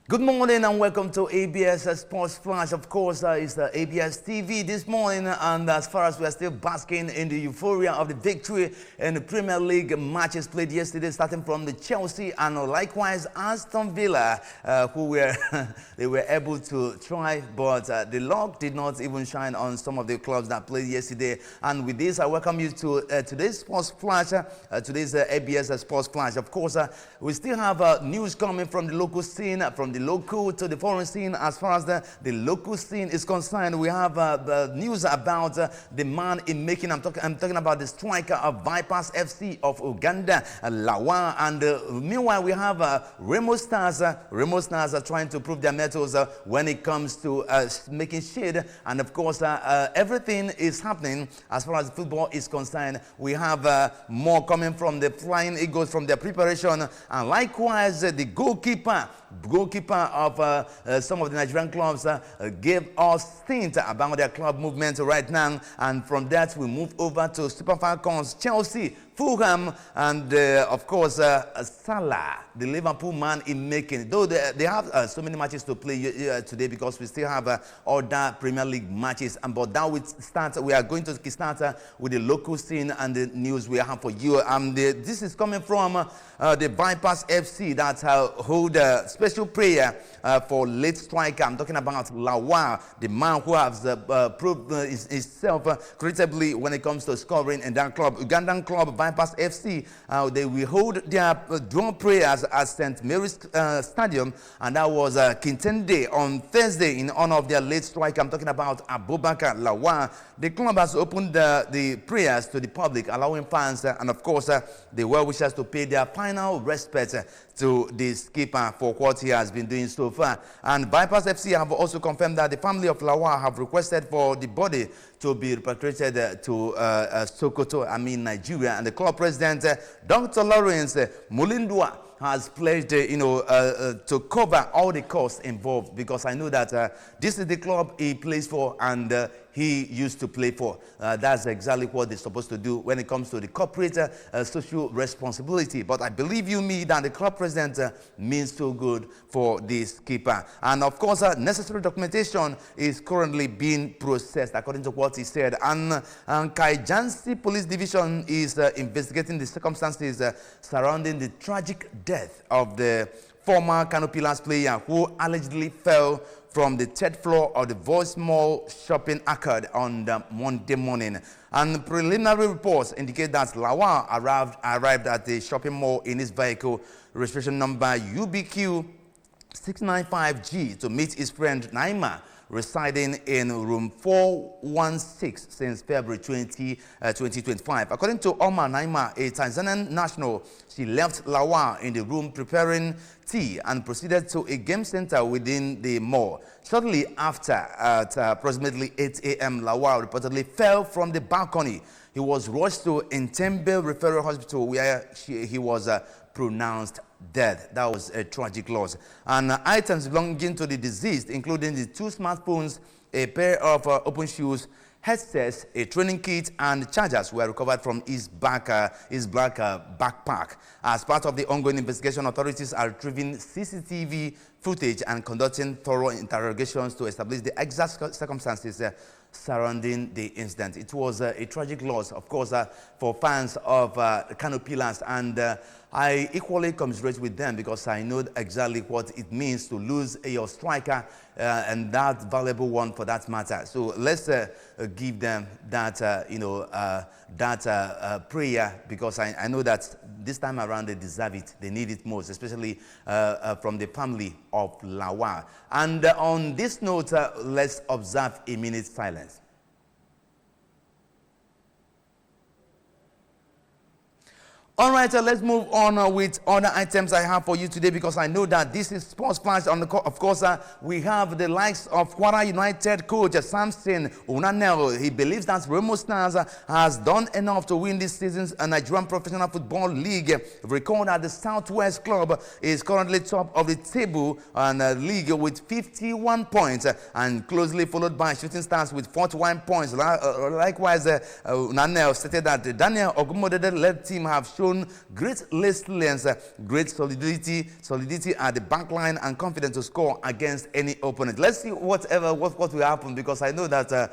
Good morning and welcome to ABS Sports Flash. Of course, it's ABS TV this morning, and as far as we are still basking in the euphoria of the victory in the Premier League matches played yesterday, starting from the Chelsea and likewise Aston Villa, who were they were able to try, but the luck did not even shine on some of the clubs that played yesterday. And with this, I welcome you to today's Sports Flash, today's ABS Sports Flash. Of course, we still have news coming from the local scene, from the local to the foreign scene. As far as the local scene is concerned, we have the news about the man in making. I'm talking about the striker of Vipers FC of Uganda, Lawa. And meanwhile, we have Remo Stars. Remo Stars are trying to prove their metals when it comes to making shade. And of course, everything is happening as far as football is concerned. We have more coming from the Flying Eagles from their preparation, and likewise the goalkeeper of some of the Nigerian clubs gave us hint about their club movement right now. And from that, we move over to Super Falcons, Chelsea, Fulham, and of course Salah, the Liverpool man in making. Though they have so many matches to play today, because we still have other Premier League matches. And but now we are going to start with the local scene and the news we have for you. This is coming from the Vipers FC that hold a special prayer for late striker. I'm talking about Lawa, the man who has proved himself creditably when it comes to scoring in that club. Ugandan club Vipers FC, they will hold their draw prayers at St. Mary's Stadium, and that was Kintende on Thursday in honor of their late striker. I'm talking about Abubakar Lawa. The club has opened the prayers to the public, allowing fans and of course the well-wishers to pay their final respect to the skipper for what he has been doing so far. And Vipers FC have also confirmed that the family of Lawa have requested for the body to be repatriated to Sokoto, Nigeria. And the club president, Dr. Lawrence Mulindwa, has pledged, to cover all the costs involved, because I know that this is the club he plays for and he used to play for. That's exactly what they're supposed to do when it comes to the corporate social responsibility. But I believe me that the club president means so good for this keeper. And of course, necessary documentation is currently being processed, according to what he said. And Kaijansi Police Division is investigating the circumstances surrounding the tragic death of the former Kano Pillars player who allegedly fell from the third floor of the Voice Mall shopping arcade on the Monday morning. And preliminary reports indicate that Lawa arrived at the shopping mall in his vehicle, registration number UBQ 695G, to meet his friend Naima, residing in room 416 since February 2025. According to Omar Naima, a Tanzanian national, she left Lawa in the room preparing tea and proceeded to a game center within the mall. Shortly after, at approximately 8 a.m., Lawa reportedly fell from the balcony. He was rushed to Entebbe Referral Hospital, where he was pronounced dead. That was a tragic loss. And items belonging to the deceased, including the 2 smartphones, a pair of open shoes, headsets, a training kit, and chargers were recovered from his black backpack. As part of the ongoing investigation, authorities are retrieving CCTV footage and conducting thorough interrogations to establish the exact circumstances surrounding the incident. It was a tragic loss, of course, for fans of Kano Pillars, and I equally commiserate with them, because I know exactly what it means to lose your striker, and that valuable one for that matter. So let's give them that, prayer, because I know that this time around they deserve it. They need it most, especially from the family of Lawa. And on this note, let's observe a minute silence. All right, let's move on with other items I have for you today, because I know that this is Sports Flash. Of course, we have the likes of Kwara United coach Samson Unanel. He believes that Remo Stars has done enough to win this season's Nigerian Professional Football League. Recall that the Southwest club is currently top of the table and league with 51 points, and closely followed by Shooting Stars with 41 points. Likewise, Unanel stated that the Daniel Ogumodede-led team have shown shown great resilience, great solidity at the back line, and confidence to score against any opponent. Let's see what will happen, because I know that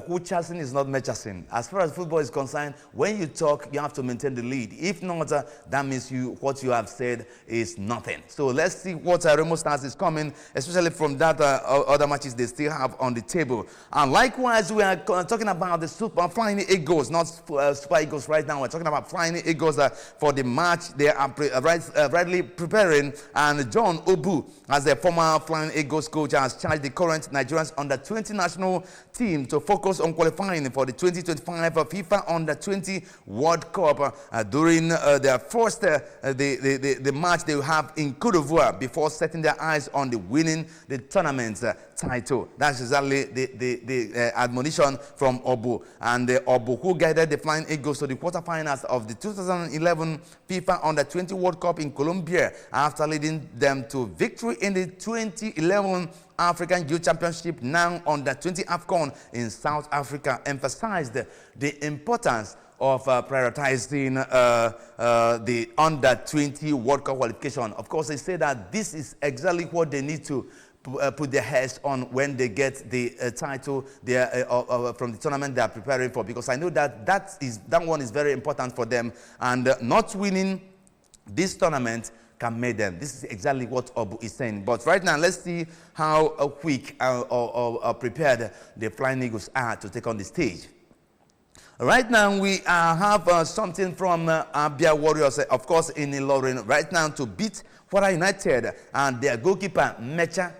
who chasing is not chasing. As far as football is concerned, when you talk, you have to maintain the lead. If not, that means what you have said is nothing. So let's see what Remo Stars is coming, especially from that other matches they still have on the table. And likewise, we are talking about the Super Flying Eagles, not Super Eagles right now. We're talking about Flying Eagles for the match they are rightly preparing. And John Obu, as the former Flying Eagles coach, has charged the current Nigerians under-20 national team to focus on qualifying for the 2025 FIFA Under-20 World Cup during their first the match they will have in Cote d'Ivoire before setting their eyes on winning the tournament title. That's exactly the admonition from Obu. And Obu, who guided the Flying Eagles to the quarterfinals of the 2011 FIFA Under-20 World Cup in Colombia after leading them to victory in the 2011 African Youth Championship, now Under-20 AFCON in South Africa, emphasized the importance of prioritizing the Under-20 World Cup qualification. Of course, they say that this is exactly what they need to put their heads on when they get the title from the tournament they are preparing for, because I know that one is very important for them, and not winning this tournament can make them. This is exactly what Obu is saying. But right now, let's see how quick or prepared the Flying Eagles are to take on the stage. Right now, we have something from Abia Warriors, of course, in Ilorin. Right now, to beat Kwara United, and their goalkeeper, Mecha,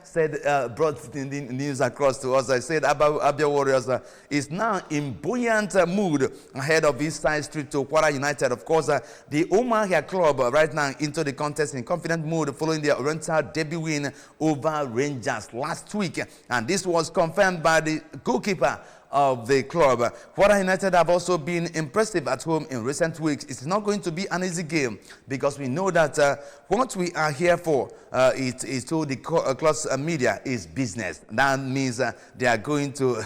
brought the news across to us. I said Abia Warriors is now in buoyant mood ahead of his side street to Kwara United. Of course, the Omahia club right now into the contest in confident mood following their Oriental debut win over Rangers last week. And this was confirmed by the goalkeeper of the club. Kwara United have also been impressive at home in recent weeks. It's not going to be an easy game, because we know that what we are here for is to the club's media is business. That means they are going to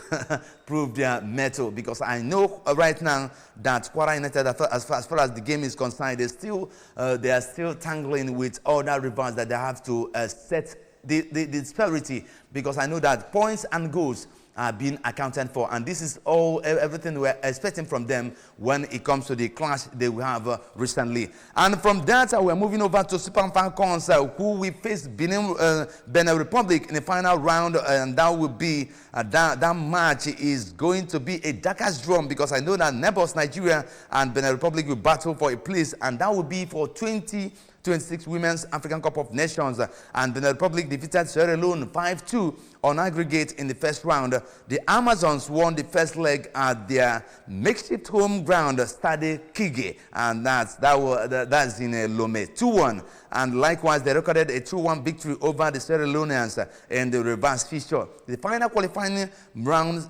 prove their mettle, because I know right now that Kwara United, as far as the game is concerned, they are still tangling with other rivals that they have to set the disparity, because I know that points and goals are being accounted for, and this is everything we're expecting from them when it comes to the clash they will have recently. And from that, we're moving over to Super Falcons, who we face Benin Republic in the final round, and that will be that match is going to be a darkest drum, because I know that Nebos Nigeria and Benin Republic will battle for a place, and that will be for 2026 Women's African Cup of Nations. And Benin Republic defeated Sierra Leone 5-2 on aggregate in the first round. The Amazons won the first leg at their makeshift home ground, Stade Kige, and that's in Lome, 2-1. And likewise, they recorded a 2-1 victory over the Sierra Leoneans in the reverse fixture. The final qualifying round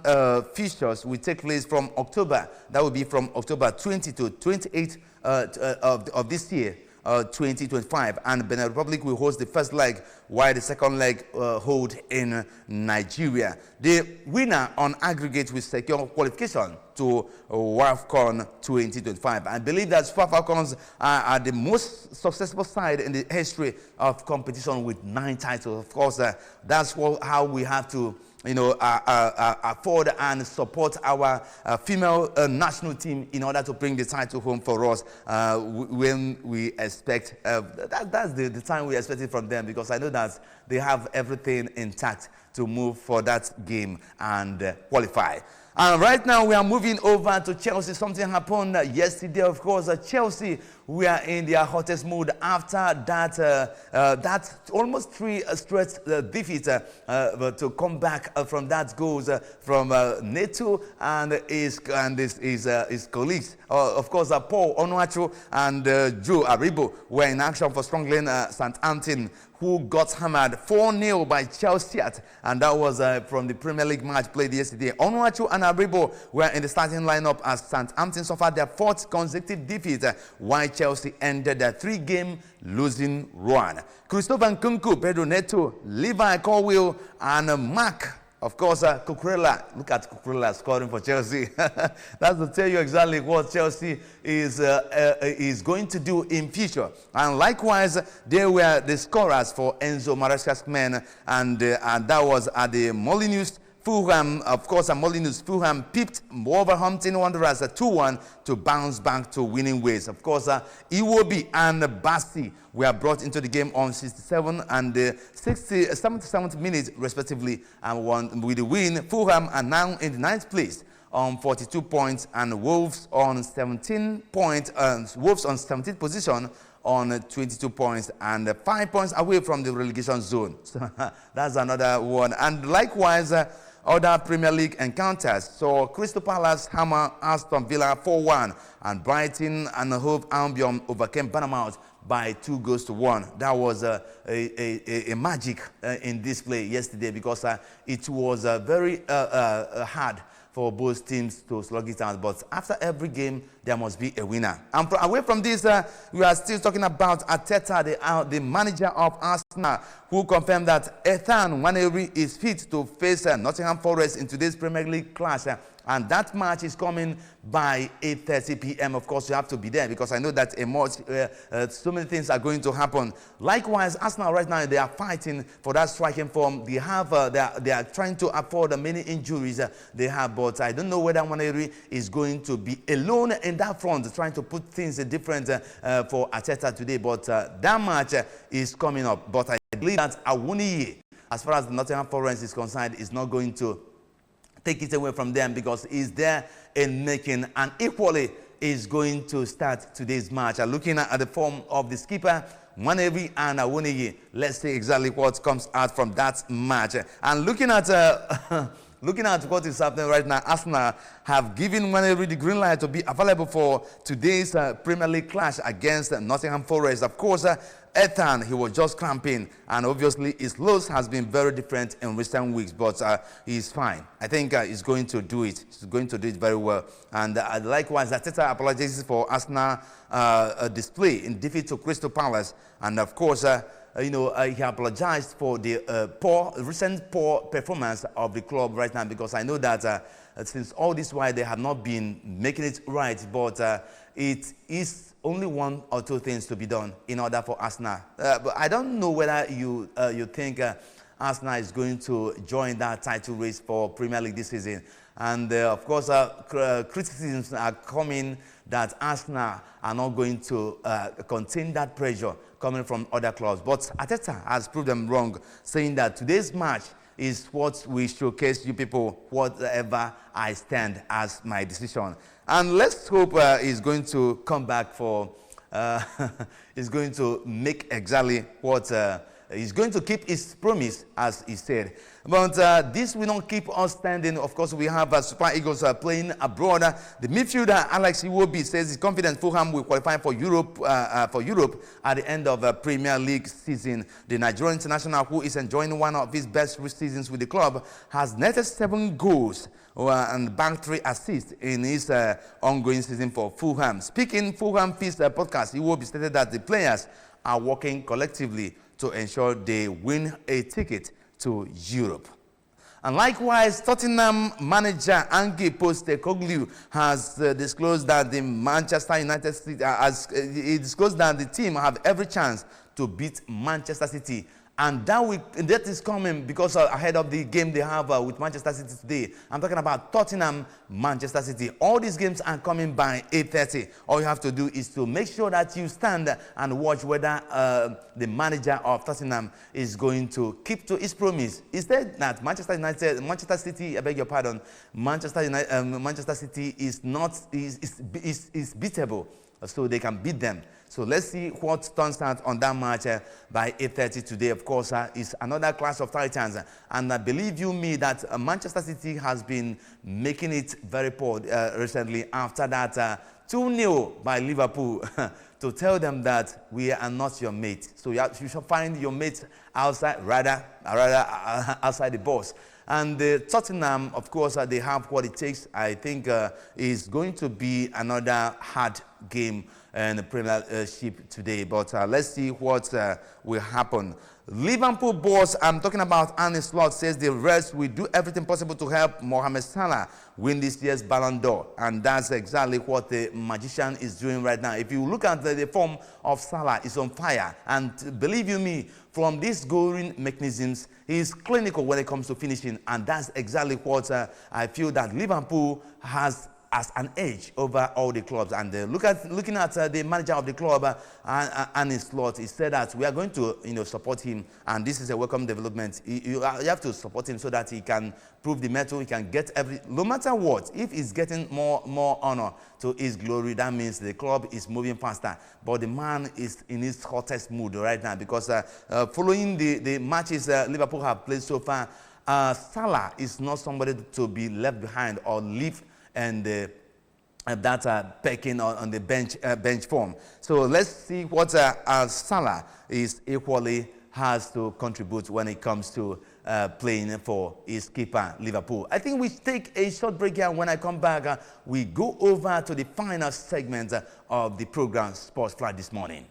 fixtures will take place from October. That will be from October 20 to 28 of this year. 2025, and Benin Republic will host the first leg, while the second leg hold in Nigeria. The winner on aggregate will secure qualification to WAFCON 2025. I believe that Super Falcons are the most successful side in the history of competition with 9 titles. Of course, that's how we have to afford and support our female national team in order to bring the title home for us when we expect. That's the time we expect it from them, because I know that they have everything intact to move for that game and qualify. And right now we are moving over to Chelsea. Something happened yesterday, of course. Chelsea, we are in their hottest mood after that almost 3 straight defeats to come back from that goals from Neto and his colleagues. Of course, Paul Onuachu and Joe Aribo were in action for Strongland Southampton, who got hammered 4-0 by Chelsea, and that was from the Premier League match played yesterday. Onuachu and Aribo were in the starting lineup as Southampton suffered their 4th consecutive defeat, while Chelsea ended their 3-game losing run. Christopher Nkunku, Pedro Neto, Levi Colwill, and Mark Of course, Cucurella, look at Cucurella scoring for Chelsea. That's to tell you exactly what Chelsea is going to do in future. And likewise, they were the scorers for Enzo Maresca's men, and that was at the Molineux. Fulham, of course, Molineux Fulham pipped Wolverhampton Wanderers 2-1 to bounce back to winning ways. Of course, Iwobi and Basti were brought into the game on 67 and 77th minute, respectively, and won with the win. Fulham are now in the 9th place on 42 points, and Wolves on 17 points. Wolves on 17th position on 22 points and 5 points away from the relegation zone. So that's another one. And likewise, other Premier League encounters. So Crystal Palace hammer Aston Villa 4-1, and Brighton and Hove Albion overcame Bournemouth by 2-1. That was a magic in display yesterday, because it was very hard for both teams to slug it out. But after every game, there must be a winner. And away from this, we are still talking about Arteta, the manager of Arsenal, who confirmed that Ethan Nwaneri is fit to face Nottingham Forest in today's Premier League clash. And that match is coming by 8:30 p.m. Of course, you have to be there, because I know that so many things are going to happen. Likewise, Arsenal right now, they are fighting for that striking form. They are trying to afford many injuries they have, but I don't know whether Nwaneri is going to be alone in that front, trying to put things different for Arteta today. But that match is coming up. But I believe that Awoniyi, as far as the Nottingham Forest is concerned, is not going to take it away from them, because he's there in making, and equally is going to start today's match. Looking at the form of the skipper, Nwaneri and Awoniyi, let's see exactly what comes out from that match. And looking at looking at what is happening right now, Arsenal have given Nwaneri the green light to be available for today's Premier League clash against Nottingham Forest. Of course, Ethan, he was just cramping, and obviously his loss has been very different in recent weeks, but he's fine. I think he's going to do it. He's going to do it very well. And likewise, Arteta apologizes for Arsenal display in defeat to Crystal Palace. And of course, he apologized for the recent poor performance of the club right now, because I know that since all this while they have not been making it right, but it is only one or two things to be done in order for Arsenal. But I don't know whether you think Arsenal is going to join that title race for Premier League this season. And of course, criticisms are coming that Arsenal are not going to contain that pressure coming from other clubs. But Arteta has proved them wrong, saying that today's match is what we showcase you people, whatever I stand as my decision. And let's hope he's going to come back for, he's going to make exactly what, he's going to keep his promise, as he said. But this will not keep us standing. Of course, we have Super Eagles playing abroad. The midfielder Alex Iwobi says he's confident Fulham will qualify for Europe at the end of the Premier League season. The Nigerian international, who is enjoying one of his best seasons with the club, has netted 7 goals and banked 3 assists in his ongoing season for Fulham. Speaking Fulham Feast podcast, Iwobi stated that the players are working collectively to ensure they win a ticket to Europe. And likewise, Tottenham manager Ange Postecoglou has disclosed that the Manchester United City he disclosed that the team have every chance to beat Manchester City. And that is coming because ahead of the game they have with Manchester City today. I'm talking about Tottenham, Manchester City. All these games are coming by 8:30. All you have to do is to make sure that you stand and watch whether the manager of Tottenham is going to keep to his promise. He said that Manchester City, I beg your pardon, Manchester City is beatable, so they can beat them. So let's see what turns out on that match by 8:30 today. Of course, is another clash of titans. And believe you me that Manchester City has been making it very poor recently after that 2-0 by Liverpool to tell them that we are not your mate. So you should find your mate outside, rather outside the box. And Tottenham, of course, they have what it takes. I think is going to be another hard game and the Premiership today. But let's see what will happen. Liverpool boss, I'm talking about Arne Slot, says the rest will do everything possible to help Mohamed Salah win this year's Ballon d'Or. And that's exactly what the magician is doing right now. If you look at the form of Salah, it's on fire. And believe you me, from these scoring mechanisms, he is clinical when it comes to finishing. And that's exactly what I feel that Liverpool has as an edge over all the clubs. And looking at the manager of the club, Arne Slot, he said that we are going to support him, and this is a welcome development. You have to support him so that he can prove the mettle, he can get no matter what, if he's getting more honor to his glory, that means the club is moving faster. But the man is in his hottest mood right now because following the matches Liverpool have played so far, Salah is not somebody to be left behind or leave and that pecking on the bench form. So let's see what Salah is equally has to contribute when it comes to playing for his keeper, Liverpool. I think we take a short break here. When I come back, we go over to the final segment of the program, Sports Flight this morning.